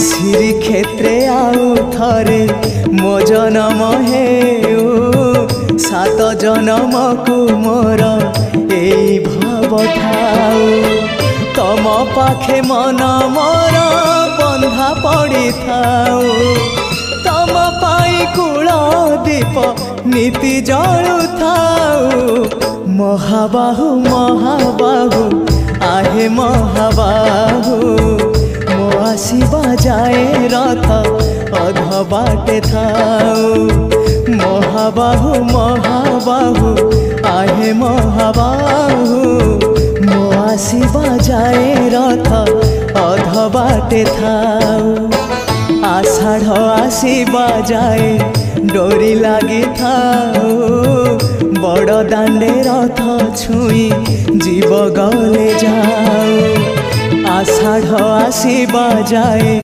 श्रीक्षेत्रे आउ थरे मो जनम हेउ सात जनम को मोर एई भाव ठाउ तम पाखे मन मोर बंधा पड़ी थाउ तम पाई कूल दीप नीति जलु थाउ महाबाहु महाबाहु आहे महाबाहु मो आसीबा जाए रथ अध बाटे थाउ महाबाहु महाबाहु आहे महाबाहु मो आसीबा जाए रथ अध बाटे थाउ आषाढ़ आसीबा जाए डोरी लगी थाउ बड़ दांडे रथ छुई जीव गले जाऊ आषाढ़ आसीबा जाए